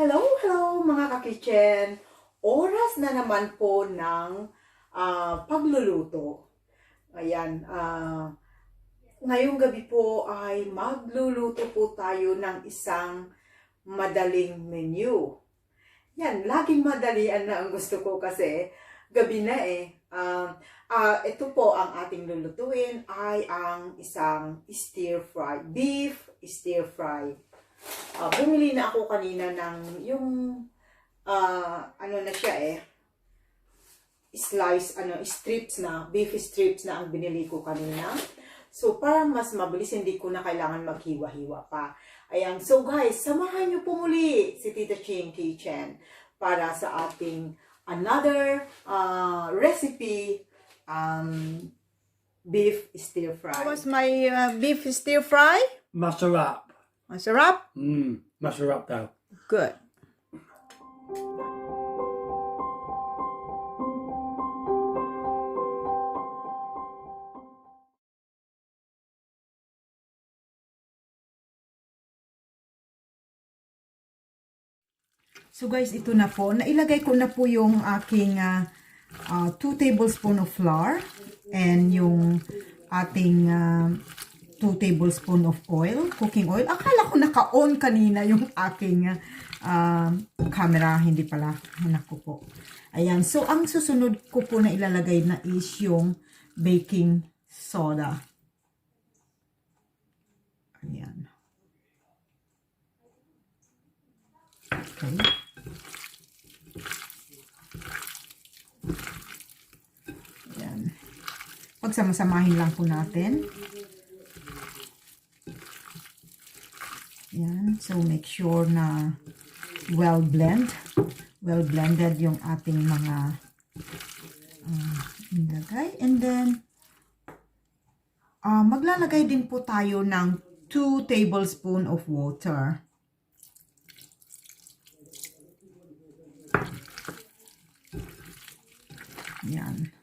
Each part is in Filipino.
Hello mga ka-kitchen! Oras na naman po ng pagluluto. Ayan, ngayong gabi po ay magluluto po tayo ng isang madaling menu. Yan, laging madalian na ang gusto ko kasi gabi na eh. Ito po ang ating lulutuin ay ang isang stir-fry, beef stir-fry. Bumili na ako kanina ng yung ano na siya eh, strips na, beef strips na ang binili ko kanina. So para mas mabilis, hindi ko na kailangan maghiwa-hiwa pa. Ayan, so guys, samahan niyo po muli si Tita Ching Kitchen para sa ating another recipe, beef stir fry. How was my beef stir fry? Masarap. Masarap? Masarap daw. Good. So guys, ito na po. Nailagay ko na po yung aking 2 tablespoon of flour and yung ating 2 tablespoon of oil, cooking oil. Akala ko naka-on kanina yung aking camera. Hindi pala. Anak ko po. Ayan. So, ang susunod ko po na ilalagay na is yung baking soda. Ayan. Okay. Ayan. Pagsamasamahin lang po natin. Yan. So, make sure na well blended yung ating mga nilagay. And then, maglalagay din po tayo ng 2 tablespoon of water. Yan.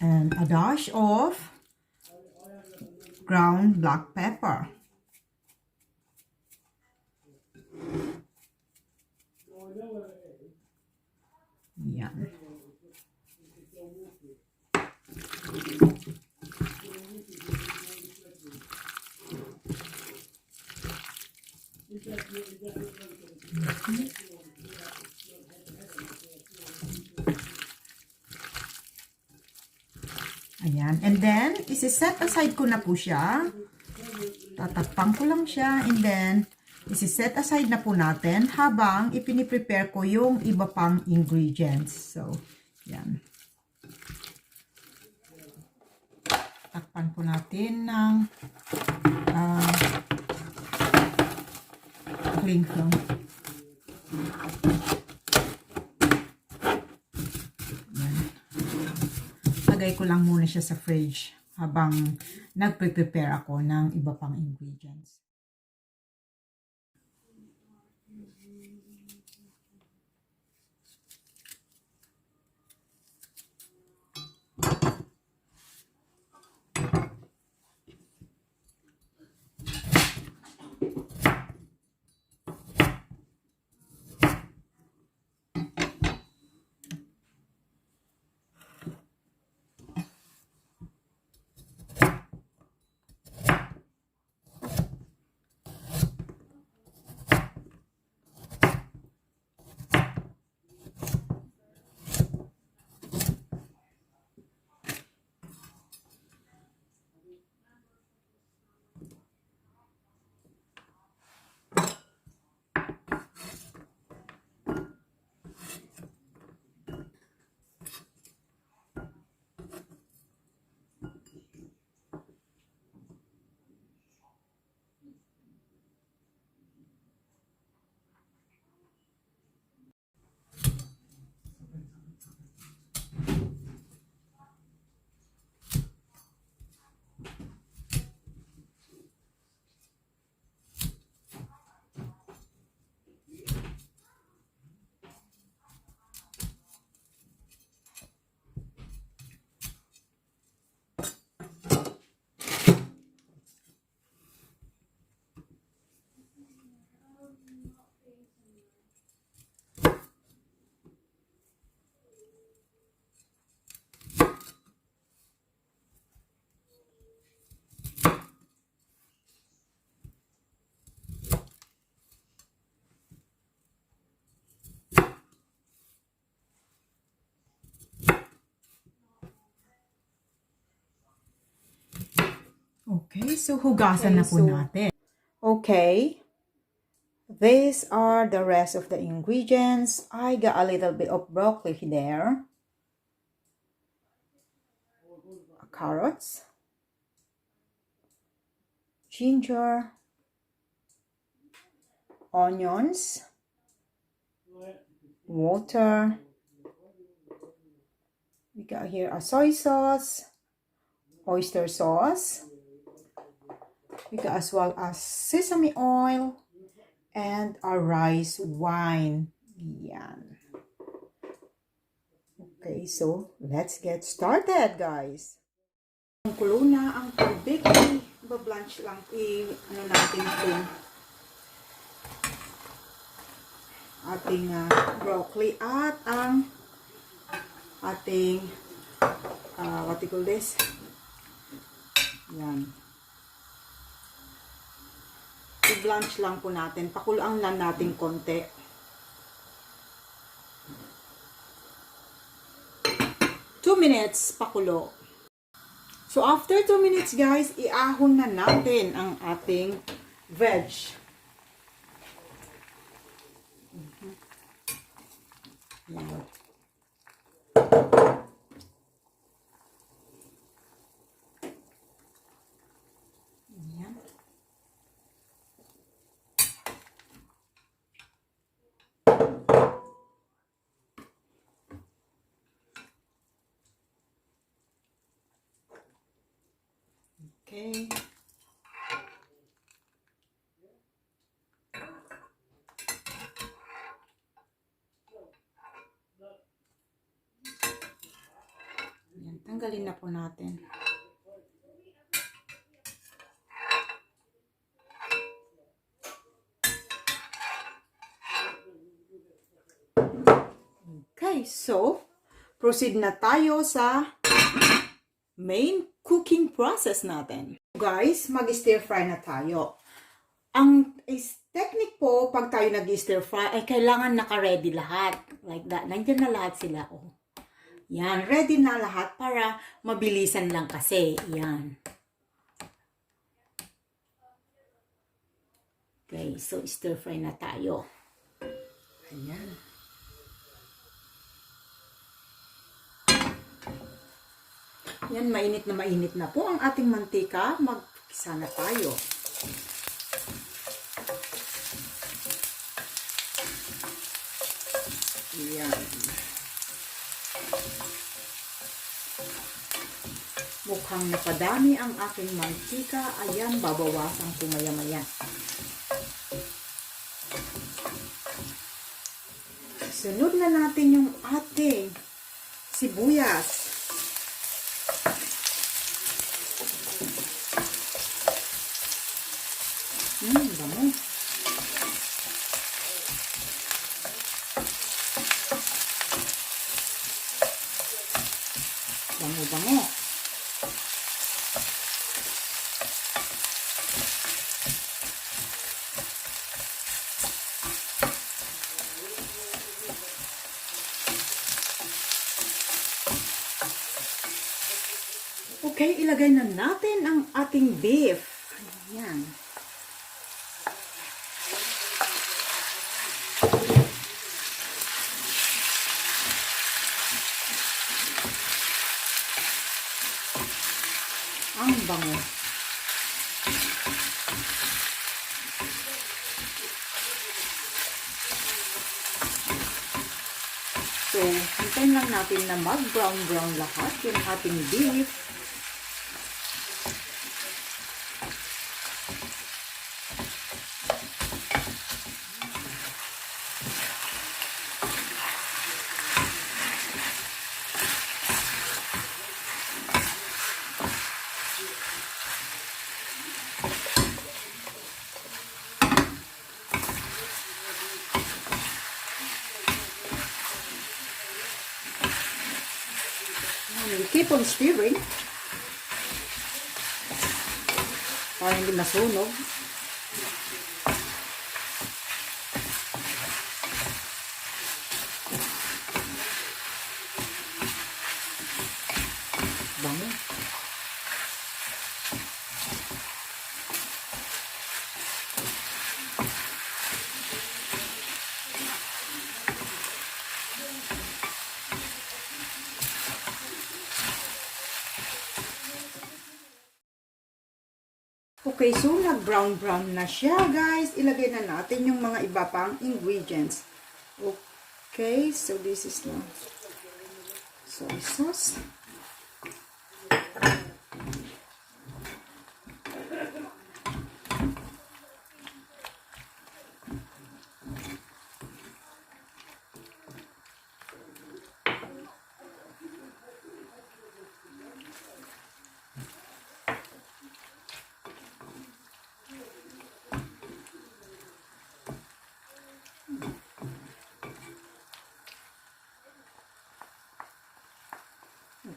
And a dash of ground black pepper. Yan. Ayan. And then, isi-set aside ko na po siya. Tatakpan ko lang siya. And then, isi-set aside na po natin habang ipiniprepare ko yung iba pang ingredients. So, yan. Takpan po natin ng cling film. Lagay ko lang muna siya sa fridge habang nagpe-prepare ako ng iba pang ingredients. Okay, so hugasan na po so, natin. Okay. These are the rest of the ingredients. I got a little bit of broccoli there. Carrots. Ginger. Onions. Water. We got here a soy sauce. Oyster sauce. We got as well as sesame oil. And a rice wine. Yan. Okay, so let's get started, guys. Ang kulo na ang tubig, i-blanch lang, ano natin itong ating broccoli at ang ating, what do you call this? Yan. I-blanch lang po natin. Pakulaan lang natin konti. Two minutes pakulo. So after 2 minutes guys, iahon na natin ang ating veg. Yan. Yan. Okay. Yan, tanggalin na po natin. Okay, so proceed na tayo sa main cooking process natin. Guys, mag-stir fry na tayo. Ang technique po, pag tayo nag-stir fry, ay kailangan naka-ready lahat. Like that. Nandiyan na lahat sila. Oh. Yan, ready na lahat para mabilisan lang kasi. Yan. Okay, so stir fry na tayo. Ayan. Yan, mainit na po ang ating mantika. Magkisa na tayo. Yan. Mukhang napadami ang aking mantika. Ayan, babawasan ko maya-maya. Sunod na natin yung ating sibuyas. Bango. Bango. Okay, ilagay na natin ang ating beef. Ayan. Ang bango. So, hintayin lang natin na mag-brown lahat yung ating beef. You keep on stirring para hindi masunog. Bango. Okay, so nag-brown na siya, guys. Ilagay na natin yung mga iba pang ingredients. Okay, so this is now soy sauce.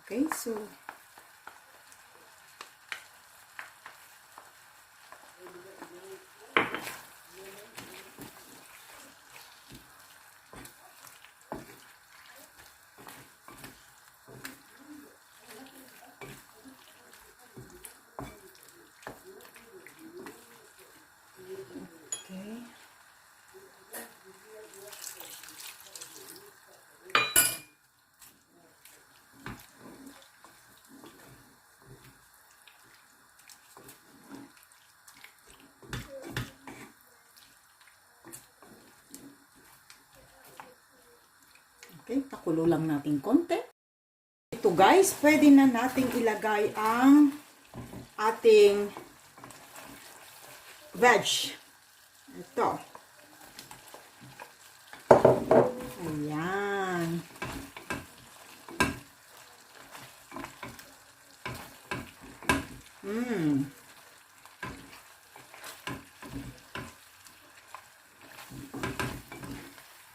Okay, so okay. Okay, pakulo lang natin konti. Ito guys, pwede na nating ilagay ang ating veg. Ito. Ayan.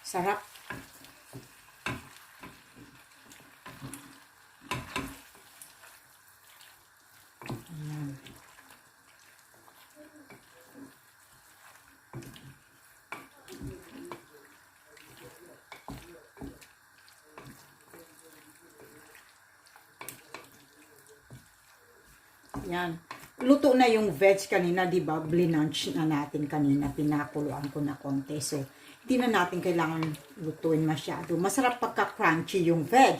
Sarap. Ayan. Yan. Luto na yung veg kanina, di ba? Blinanch na natin kanina. Pinakuluan ko na konti. So, hindi na natin kailangan lutuin masyado. Masarap pagka-crunchy yung veg.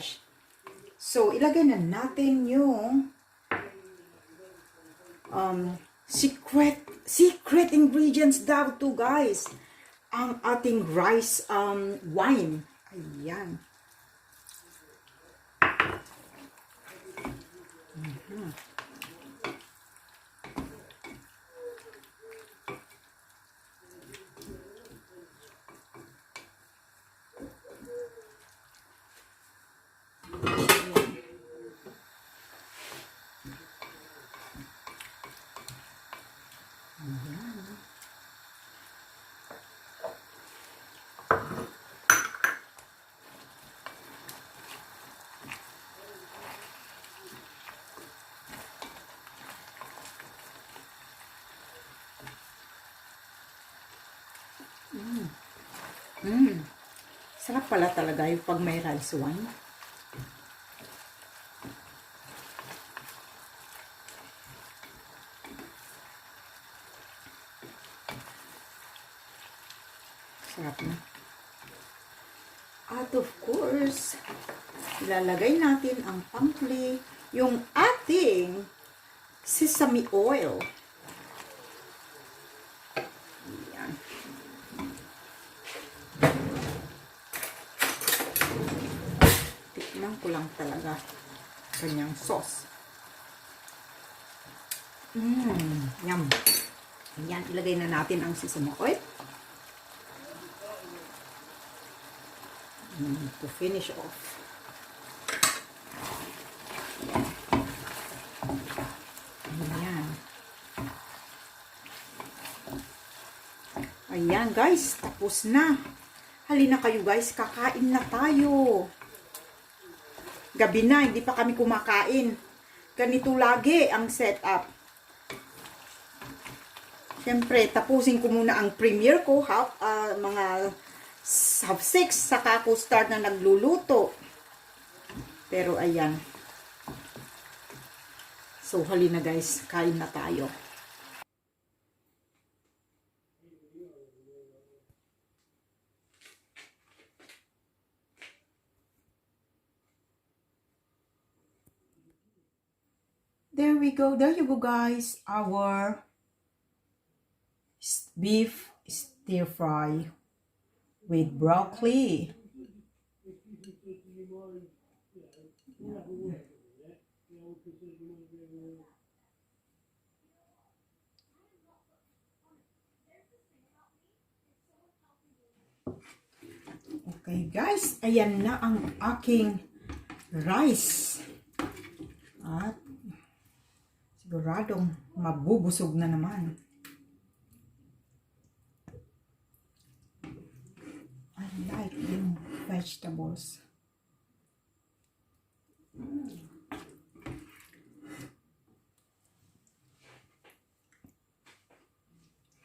So, ilagay na natin yung secret ingredients daw to guys. Ang ating rice wine. Ayan. Sarap pala talaga yung pag may rice wine. Sarap na. At of course, ilalagay natin ang pangli, yung ating sesame oil. Ayan. Tikman ko lang talaga kanyang sauce. Yum. Ayan, ilagay na natin ang sesame oil. To finish off. Ayan. Ayan guys, tapos na. Halina kayo guys, kakain na tayo. Gabi na, hindi pa kami kumakain. Ganito lagi ang setup. Siyempre, tapusin ko muna ang premiere ko, mga half 6, saka ako start na nagluluto. Pero ayan. So, halina guys, kain na tayo. There we go. There you go guys. Our beef stir fry with broccoli. Okay guys, ayan na ang aking rice. At siguradong mabubusog na naman. I like yung vegetables.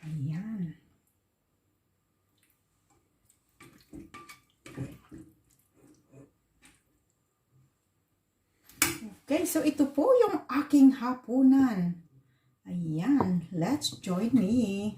Ayan. Okay, so ito po yung aking hapunan. Ayan, let's join me.